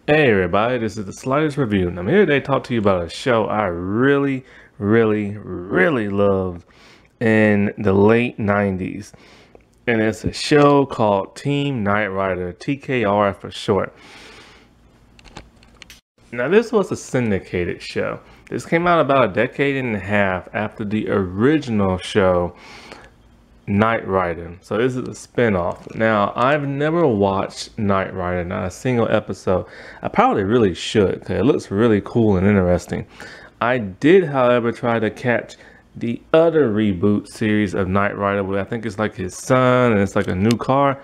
Hey everybody, this is the Slightest Review, and I'm here today to talk to you about a show I really loved in the late 90s. And it's a show called Team Knight Rider, TKR for short. Now this was a syndicated show. This came out about a decade and a half after the original show, Knight Rider. So this is a spin-off. Now, I've never watched Knight Rider, not a single episode. I probably really should, because it looks really cool and interesting. I did, however, try to catch the other reboot series of Knight Rider, where I think it's like his son, and it's like a new car.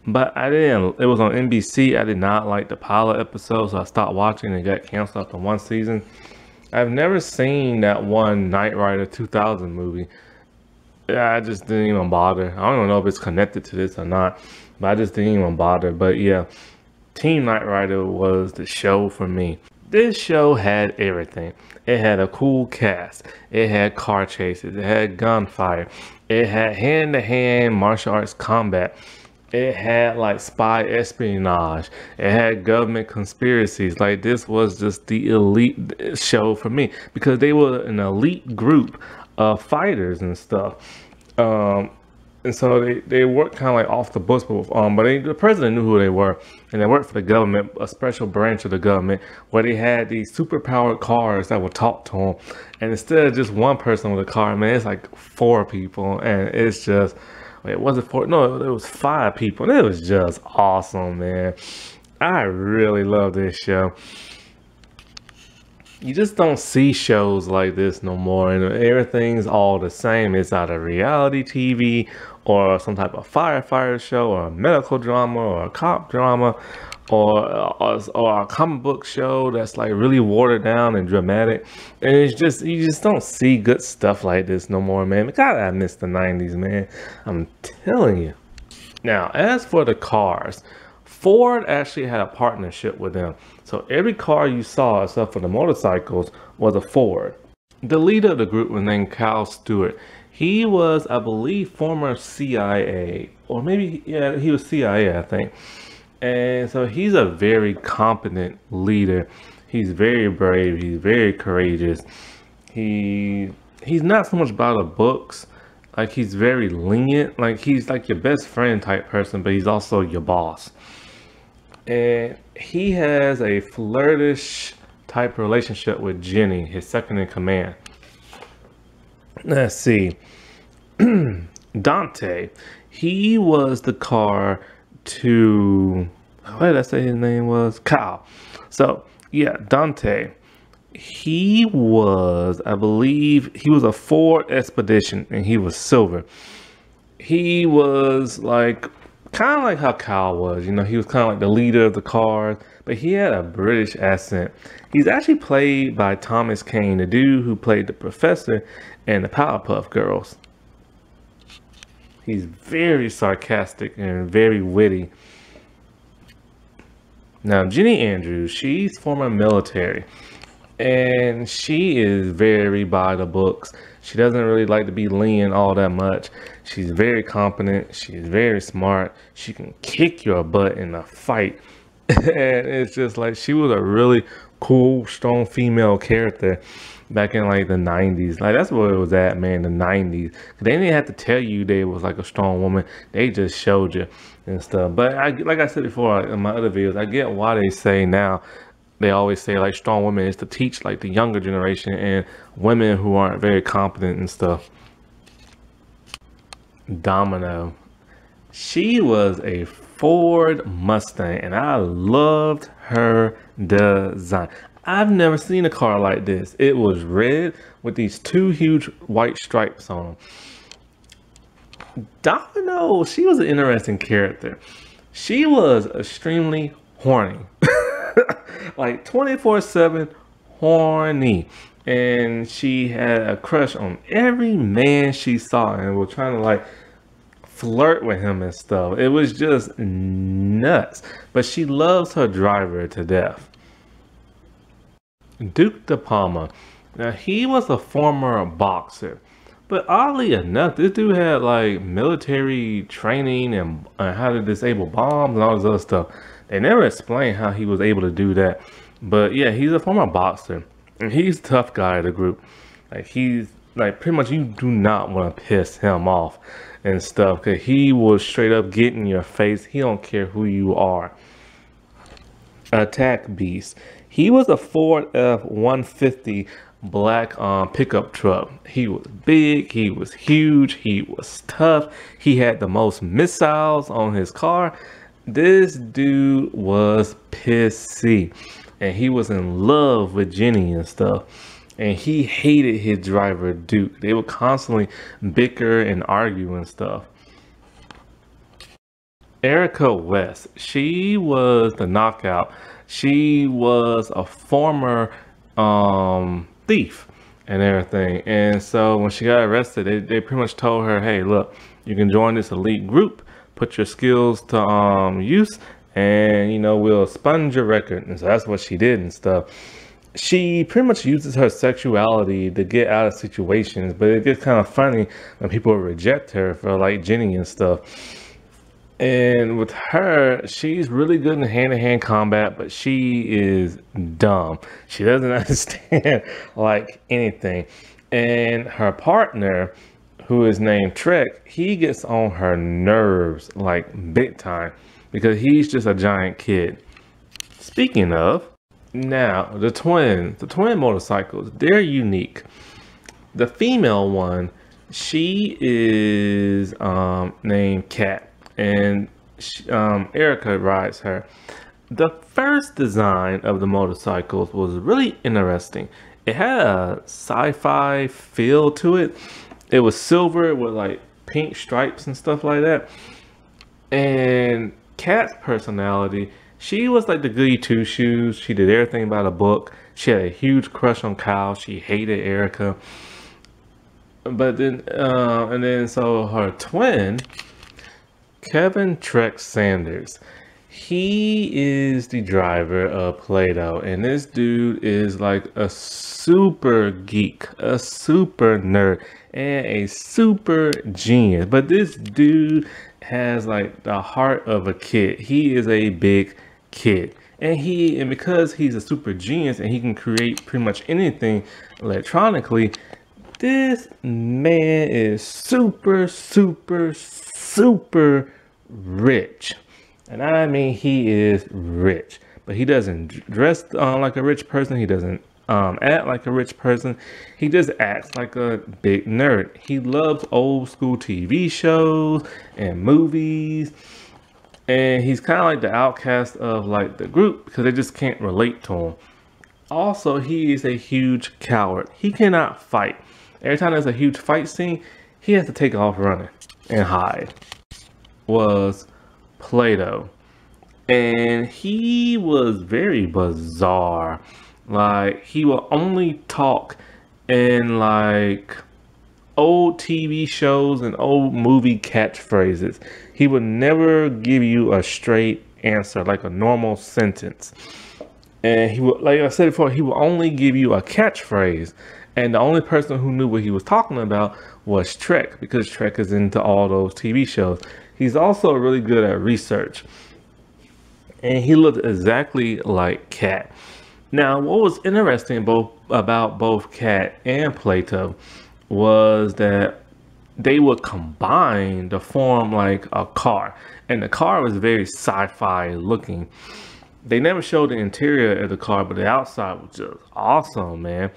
But I didn't, it was on NBC. I did not like the pilot episode, so I stopped watching and got canceled after one season. I've never seen that one Knight Rider 2000 movie. I just didn't even bother. I don't even know if it's connected to this or not, but I just didn't even bother. But yeah, Team Knight Rider was the show for me. This show had everything. It had a cool cast. It had car chases. It had gunfire. It had hand-to-hand martial arts combat. It had like spy espionage. It had government conspiracies. Like, this was just the elite show for me, because they were an elite group fighters and stuff, and so they worked kind of like off the books, but the president knew who they were, and they worked for the government, a special branch of the government, where they had these super powered cars that would talk to them, and instead of just one person with a car, man, it's like 4 people, and it's just, it wasn't 4, no, it was 5 people, and it was just awesome, man. I really love this show. You just don't see shows like this no more, and everything's all the same. It's either reality TV or some type of firefighter show or a medical drama or a cop drama or a comic book show that's like really watered down and dramatic. And it's just, you just don't see good stuff like this no more, man. God, I miss the 90s, man. I'm telling you. Now, as for the cars, Ford actually had a partnership with them. So every car you saw, except for the motorcycles, was a Ford. The leader of the group was named Stewart. He was, I believe, former CIA, or maybe, yeah, he was CIA, I think. And so he's a very competent leader. He's very brave. He's very courageous. He's not so much about the books. Like, he's very lenient. Like, he's like your best friend type person, but he's also your boss. And he has a flirtish type relationship with Jenny, his second in command. Let's see. Dante, he was the car to, what did I say his name was? Kyle. So yeah, Dante, he was, I believe, he was a Ford Expedition, and he was silver. He was like, kind of like how Kyle was, you know, he was kind of like the leader of the cars, but he had a British accent. He's actually played by Thomas Kane, the dude who played the professor in the Powerpuff Girls. He's very sarcastic and very witty. Now, Jenny Andrews, she's former military, and she is very by the books. She doesn't really like to be lean all that much. She's very competent. She's very smart. She can kick your butt in a fight. And it's just like, she was a really cool, strong female character back in like the 90s. Like, that's where it was at, man, the 90s. They didn't have to tell you they was like a strong woman. They just showed you and stuff. But like I said before in my other videos, I get why they say now, they always say like strong women is to teach like the younger generation and women who aren't very competent and stuff. Domino, she was a Ford Mustang, and I loved her design. I've never seen a car like this. It was red with these 2 huge white stripes on them. Domino, she was an interesting character. She was extremely horny. Like 24/7 horny, and she had a crush on every man she saw and was trying to like flirt with him and stuff. It was just nuts, but she loves her driver to death. Duke De Palma, now he was a former boxer, But oddly enough, this dude had like military training and how to disable bombs and all this other stuff. They never explained how he was able to do that. But yeah, he's a former boxer and he's the tough guy of the group. Like he's like pretty much you do not want to piss him off and stuff because he will straight up get in your face. He don't care who you are. Attack Beast. He was a Ford F-150 black pickup truck. He was big, he was huge, he was tough. He had the most missiles on his car. This dude was pissy and he was in love with Jenny and stuff. And he hated his driver Duke. They would constantly bicker and argue and stuff. Erica West, she was the knockout. She was a former thief and everything. And so when she got arrested, they pretty much told her, hey, look, you can join this elite group, put your skills to use, and, you know, we'll sponge your record. And so that's what she did and stuff. She pretty much uses her sexuality to get out of situations, but it gets kind of funny when people reject her for like Jenny and stuff. And with her, she's really good in hand-to-hand combat, but she is dumb. She doesn't understand like anything. And her partner, who is named Trek, he gets on her nerves like big time because he's just a giant kid. Speaking of, now the twin motorcycles, they're unique. The female one, she is named Kat. And Erica rides her. The first design of the motorcycles was really interesting. It had a sci-fi feel to it. It was silver with like pink stripes and stuff like that. And Kat's personality, she was like the goody two-shoes. She did everything by the book. She had a huge crush on Kyle. She hated Erica. But then, so her twin, Kevin Trek Sanders, he is the driver of PlayDoh, and this dude is like a super geek, a super nerd, and a super genius. But this dude has like the heart of a kid. He is a big kid, and because he's a super genius and he can create pretty much anything electronically, this man is super rich. And I mean, he is rich, but he doesn't dress like a rich person. He doesn't act like a rich person. He just acts like a big nerd. He loves old school TV shows and movies. And he's kind of like the outcast of like the group because they just can't relate to him. Also, he is a huge coward. He cannot fight. Every time there's a huge fight scene, he has to take off running and hide. Was PlayDoh, and he was very bizarre. Like, he will only talk in like old TV shows and old movie catchphrases. He would never give you a straight answer, like a normal sentence. And he would, like I said before, he will only give you a catchphrase. And the only person who knew what he was talking about was Trek, because Trek is into all those TV shows. He's also really good at research. And he looked exactly like Kat. Now, what was interesting about both Kat and Plato was that they would combine to form like a car. And the car was very sci-fi looking. They never showed the interior of the car, but the outside was just awesome, man.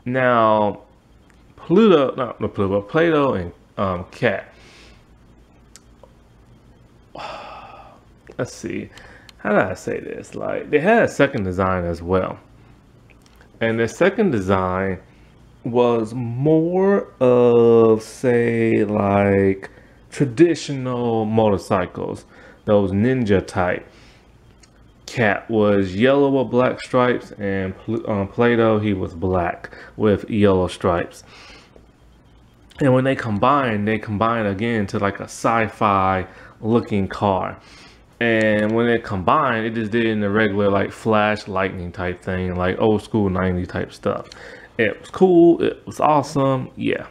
Now, Plato and Kat. Let's see. How do I say this? Like, they had a second design as well. And the second design was more of, say, like traditional motorcycles, those ninja type. Kat was yellow with black stripes, and PlayDoh, he was black with yellow stripes. And when they combine again to like a sci-fi looking car. And when it combined, it just did in the regular like flash lightning type thing, like old school 90s type stuff. It was cool. It was awesome. Yeah.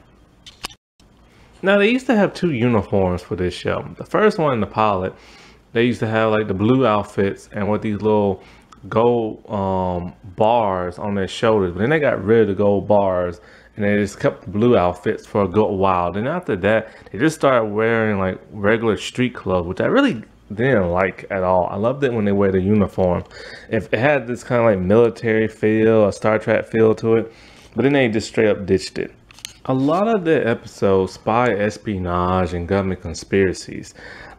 Now they used to have two uniforms for this show. The first one, the pilot, they used to have like the blue outfits and with these little gold bars on their shoulders. But then they got rid of the gold bars and they just kept the blue outfits for a good while. Then after that, they just started wearing like regular street clothes, which I really didn't like at all. I loved it when they wear the uniform. If it had this kind of like military feel, a Star Trek feel to it, but then they just straight up ditched it. A lot of the episodes spy espionage and government conspiracies.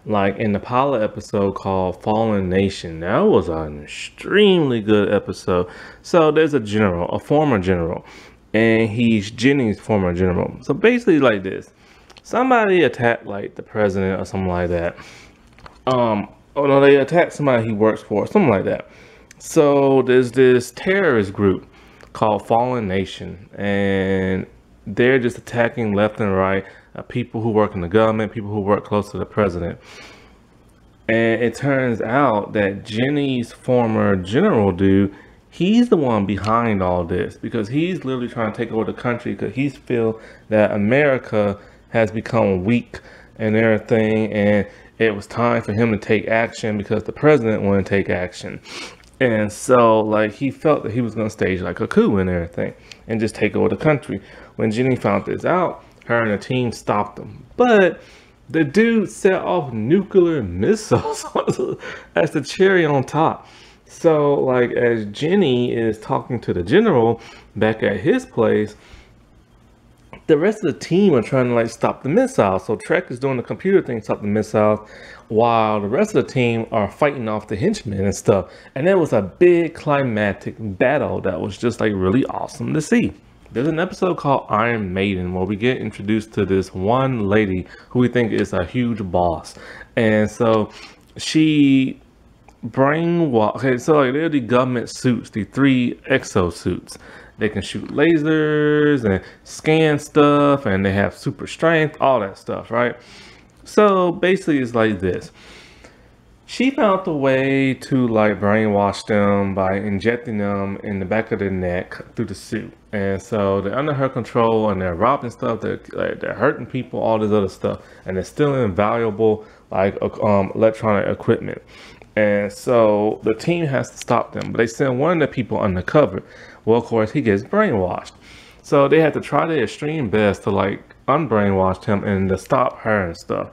Like in the pilot episode called Fallen Nation, that was an extremely good episode. So there's a general, a former general, and he's Jenny's former general. So basically like this, somebody attacked like the president or something like that. Oh no, they attacked somebody he works for, something like that. So there's this terrorist group called Fallen Nation, and they're just attacking left and right people who work in the government, people who work close to the president. And it turns out that Jenny's former general dude, he's the one behind all this, because he's literally trying to take over the country because he feels that America has become weak and everything, and it was time for him to take action because the president wouldn't take action. And so like he felt that he was going to stage like a coup and everything and just take over the country. When Jenny found this out, her and the team stopped him. But the dude set off nuclear missiles as the cherry on top. So like as Jenny is talking to the general back at his place, the rest of the team are trying to like stop the missiles. So Trek is doing the computer thing, stop the missiles, while the rest of the team are fighting off the henchmen and stuff. And there was a big climactic battle that was just like really awesome to see. There's an episode called Iron Maiden where we get introduced to this one lady who we think is a huge boss. And so she brainwash. Okay, so like they're the government suits, the 3 exosuits. They can shoot lasers and scan stuff, and they have super strength, all that stuff, right? So basically it's like this. She found a way to like brainwash them by injecting them in the back of their neck through the suit. And so they're under her control and they're robbing stuff, they're hurting people, all this other stuff, and they're stealing valuable like electronic equipment. And so the team has to stop them, but they send one of the people undercover. Well, of course, he gets brainwashed. So they had to try their extreme best to like unbrainwash him and to stop her and stuff.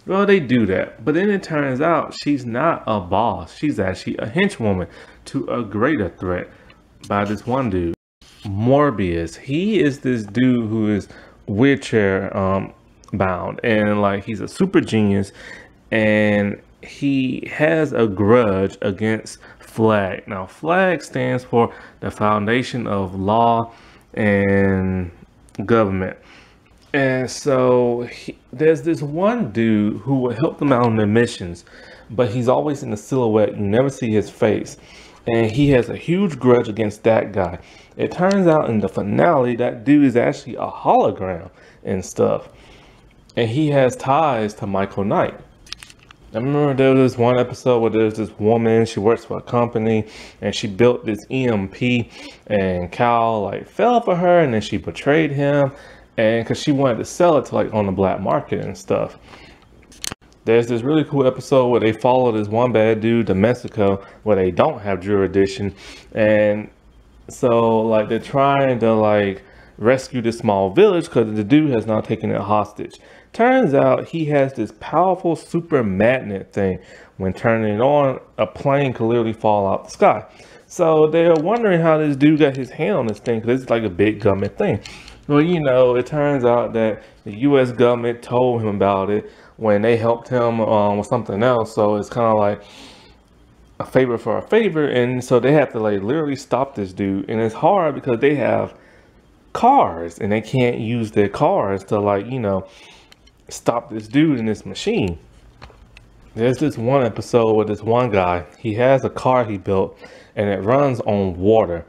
Well, they do that, but then it turns out she's not a boss. She's actually a henchwoman to a greater threat by this one dude, Morbius. He is this dude who is wheelchair bound, and like he's a super genius, and he has a grudge against FLAG. Now, FLAG stands for the Foundation of Law and Government. And so there's this one dude who will help them out on their missions, but he's always in the silhouette. You never see his face. And he has a huge grudge against that guy. It turns out in the finale, that dude is actually a hologram and stuff. And he has ties to Michael Knight. I remember there was this one episode where there's this woman, she works for a company, and she built this EMP, and Cal like fell for her, and then she betrayed him. And because she wanted to sell it to like on the black market and stuff. There's this really cool episode where they follow this one bad dude to Mexico where they don't have jurisdiction. And so like they're trying to like rescue this small village because the dude has now taken it hostage. Turns out he has this powerful super magnet thing. When turning it on, a plane could literally fall out the sky. So they're wondering how this dude got his hand on this thing because it's like a big government thing. Well, you know, it turns out that the U.S. government told him about it when they helped him with something else. So it's kind of like a favor for a favor. And so they have to like literally stop this dude. And it's hard because they have cars and they can't use their cars to like, you know, stop this dude in this machine. There's this one episode with this one guy. He has a car he built and it runs on water.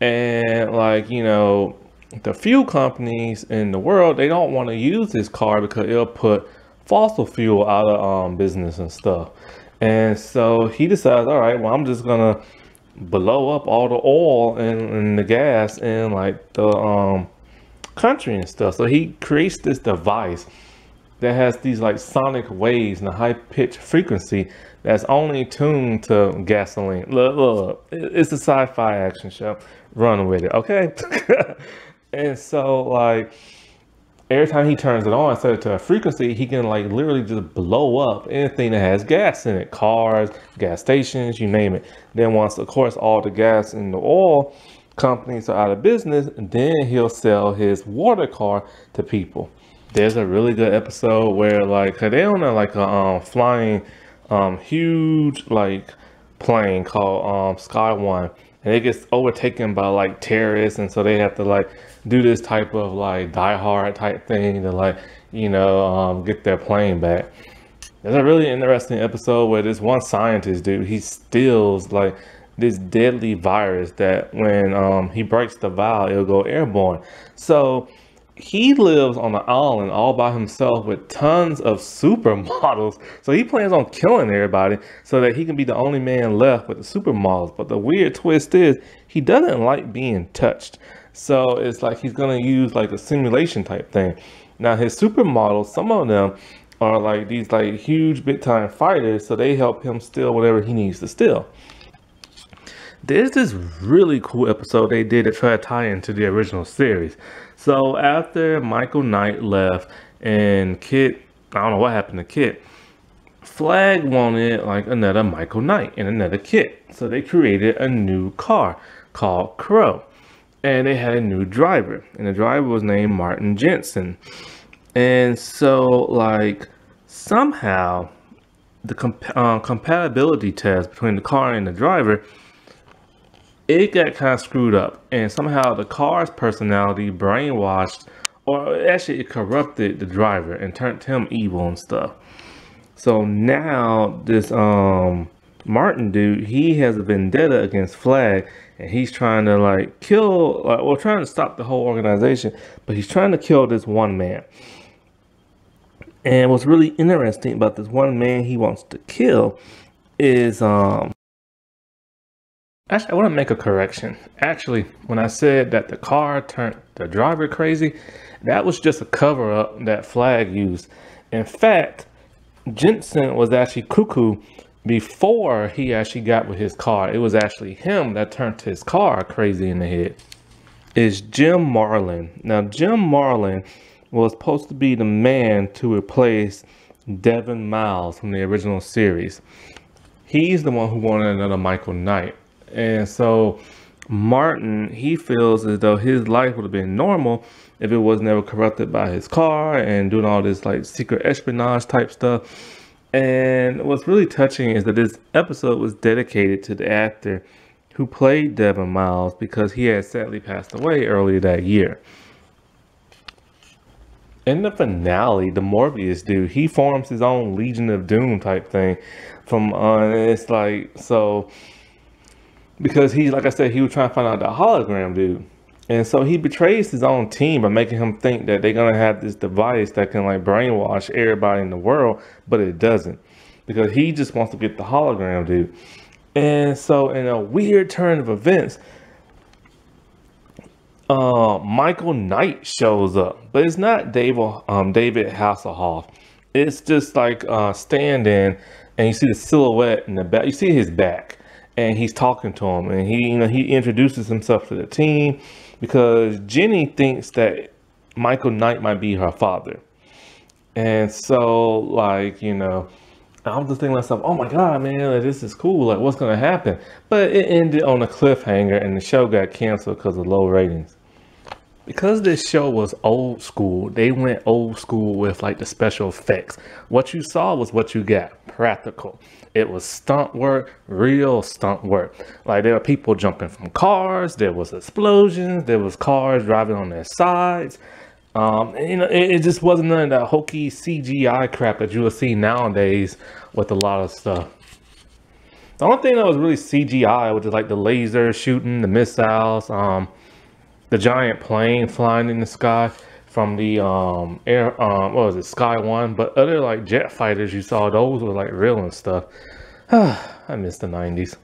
And like, you know, the fuel companies in the world, they don't want to use this car because it'll put fossil fuel out of business and stuff. And so he decides, all right, well, I'm just gonna blow up all the oil and the gas in like the country and stuff. So he creates this device that has these like sonic waves and a high-pitched frequency that's only tuned to gasoline. Look, it's a sci-fi action show. Run with it, okay? And so like every time he turns it on, set it to a frequency, he can like literally just blow up anything that has gas in it. Cars, gas stations, you name it. Then once, of course, all the gas and the oil companies are out of business, then he'll sell his water car to people. There's a really good episode where like they own a like a flying huge like plane called Sky One, and it gets overtaken by like terrorists, and so they have to like do this type of like Die Hard type thing to like, you know, get their plane back. There's a really interesting episode where this one scientist dude, he steals like this deadly virus that when he breaks the vial, it'll go airborne. So he lives on an island all by himself with tons of supermodels. So he plans on killing everybody so that he can be the only man left with the supermodels. But the weird twist is he doesn't like being touched. So it's like he's going to use like a simulation type thing. Now his supermodels, some of them are like these like huge big time fighters. So they help him steal whatever he needs to steal. There's this really cool episode they did to try to tie into the original series. So after Michael Knight left and Kit, I don't know what happened to Kit, Flag wanted like another Michael Knight and another Kit. So they created a new car called Crow. And they had a new driver. And the driver was named Martin Jensen. And so like somehow the compatibility test between the car and the driver, it got kind of screwed up, and somehow the car's personality brainwashed, or actually it corrupted the driver and turned him evil and stuff. So now this Martin dude, he has a vendetta against Flag, and he's trying to like kill, well, trying to stop the whole organization, but he's trying to kill this one man. And what's really interesting about this one man he wants to kill is actually, I want to make a correction. Actually, when I said that the car turned the driver crazy, that was just a cover-up that Flag used. In fact, Jensen was actually cuckoo before he actually got with his car. It was actually him that turned his car crazy in the head. Is Jim Marlin. Now, Jim Marlin was supposed to be the man to replace Devin Miles from the original series. He's the one who wanted another Michael Knight. And so Martin, he feels as though his life would have been normal if it was never corrupted by his car and doing all this like secret espionage type stuff. And what's really touching is that this episode was dedicated to the actor who played Devin Miles because he had sadly passed away earlier that year. In the finale, the Morbius dude, he forms his own Legion of Doom type thing from, it's like, so, because he, like I said, he was trying to find out the hologram dude. And so he betrays his own team by making him think that they're going to have this device that can like brainwash everybody in the world, but it doesn't. Because he just wants to get the hologram dude. And so in a weird turn of events, Michael Knight shows up. But it's not David Hasselhoff. It's just like stand-in, and you see the silhouette in the back. You see his back. And he's talking to him, and he introduces himself to the team because Jenny thinks that Michael Knight might be her father. And so, like, I'm just thinking to myself, oh my God, man, like, this is cool. Like, what's going to happen? But it ended on a cliffhanger, and the show got canceled because of low ratings. Because this show was old school, they went old school with like the special effects. What you saw was what you got, practical. It was stunt work, real stunt work. Like there were people jumping from cars, there was explosions, there was cars driving on their sides. It just wasn't none of that hokey CGI crap that you will see nowadays with a lot of stuff. The only thing that was really CGI was just like the laser shooting, the missiles, the giant plane flying in the sky from the Sky One. But other like jet fighters you saw, those were like real and stuff. I miss the 90s.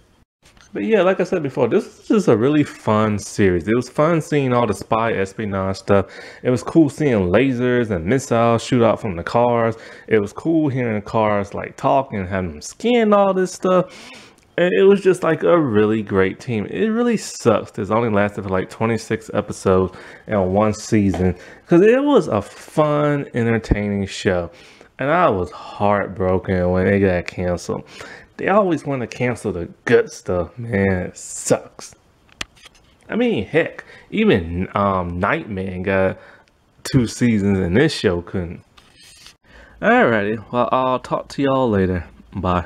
But yeah, like I said before, this was just a really fun series. It was fun seeing all the spy espionage stuff. It was cool seeing lasers and missiles shoot out from the cars. It was cool hearing cars like talking and having them scan all this stuff. And it was just like a really great team. It really sucks. It's only lasted for like 26 episodes and one season because it was a fun, entertaining show. And I was heartbroken when it got canceled. They always want to cancel the good stuff, man. It sucks. I mean, heck, even Nightman got 2 seasons and this show couldn't. Alrighty, well, I'll talk to y'all later. Bye.